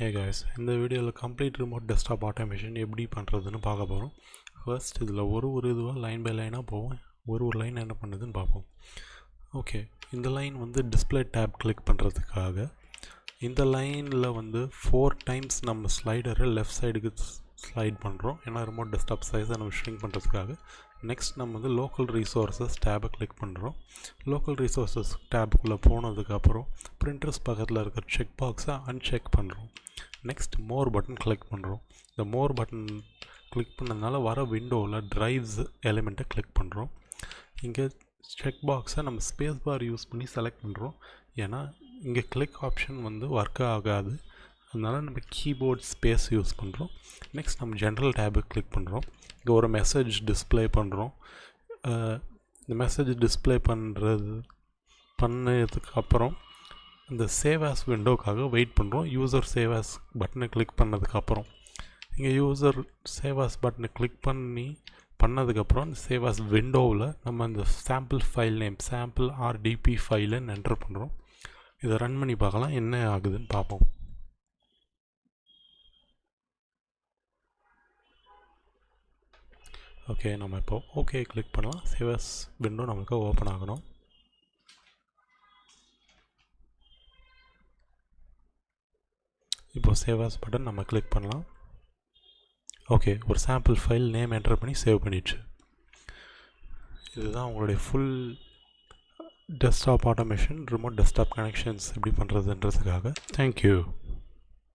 Hey guys, இந்த வீடியோவில் complete remote desktop automation எப்படி பண்ணுறதுன்னு பார்க்க போகிறோம். ஃபர்ஸ்ட் இதில் ஒரு இதுவாக லைன் பை லைனாக போவோம். ஒரு லைன் என்ன பண்ணுதுன்னு பார்ப்போம். ஓகே, இந்த லைன் வந்து டிஸ்பிளே டேப் கிளிக் பண்ணுறதுக்காக இந்த லைனில் வந்து 4 டைம்ஸ் நம்ம ஸ்லைடரை லெஃப்ட் சைடுக்கு ஸ்லைட் பண்ணுறோம். ஏன்னா ரிமோட் டெஸ்க்டாப் சைஸை நம்ம ஷ்ரிங்க் பண்ணுறதுக்காக. நெக்ஸ்ட் நம்ம வந்து லோக்கல் ரிசோர்ஸஸ் டேபை கிளிக் பண்ணுறோம். லோக்கல் ரிசோர்ஸஸ் டேபுக்குள்ளே போனதுக்கப்புறம் பிரிண்டர்ஸ் பக்கத்தில் இருக்கிற செக் பாக்ஸை அன்செக் பண்ணுறோம். நெக்ஸ்ட் மோர் பட்டன் கிளிக் பண்ணுறோம். இந்த மோர் பட்டன் கிளிக் பண்ணதுனால வர விண்டோவில் ட்ரைவ்ஸ் எலிமெண்ட்டை கிளிக் பண்ணுறோம். இங்கே செக் பாக்ஸை நம்ம ஸ்பேஸ் பார் யூஸ் பண்ணி செலக்ட் பண்ணுறோம். ஏன்னா இங்கே கிளிக் ஆப்ஷன் வந்து ஒர்க் ஆகாது, அதனால் நம்ம கீபோர்ட் ஸ்பேஸ் யூஸ் பண்ணுறோம். நெக்ஸ்ட் நம்ம ஜென்ரல் டேபு கிளிக் பண்ணுறோம். இங்கே ஒரு மெசேஜ் டிஸ்பிளே பண்ணுறோம். இந்த மெசேஜ் டிஸ்பிளே பண்ணதுக்கு அப்புறம் இந்த சேவ் ஆஸ் விண்டோக்காக வெயிட் பண்ணுறோம். யூசர் சேவ் ஆஸ் பட்டனை கிளிக் பண்ணதுக்கப்புறம் இங்கே யூசர் சேவ் ஆஸ் பட்டனை கிளிக் பண்ணதுக்கப்புறம் இந்த சேவ் ஆஸ் விண்டோவில் நம்ம இந்த sample file name sample RDP ஃபைலுன்னு என்டர் பண்ணுறோம். இதை ரன் பண்ணி பார்க்கலாம், என்ன ஆகுதுன்னு பார்ப்போம். ஓகே, நம்ம இப்போ ஓகே கிளிக் பண்ணலாம். சேவ் ஆஸ் விண்டோ நம்மளுக்கு ஓப்பன் ஆகணும். இப்போ சேவ் ஆஸ் பட்டன் நம்ம கிளிக் பண்ணலாம். ஓகே, ஒரு சாம்பிள் ஃபைல் நேம் என்டர் பண்ணி சேவ் பண்ணிடுச்சு. இதுதான் உங்களுடைய full desktop automation remote desktop connections எப்படி பண்ணுறதுன்றதுக்காக. தேங்க்யூ.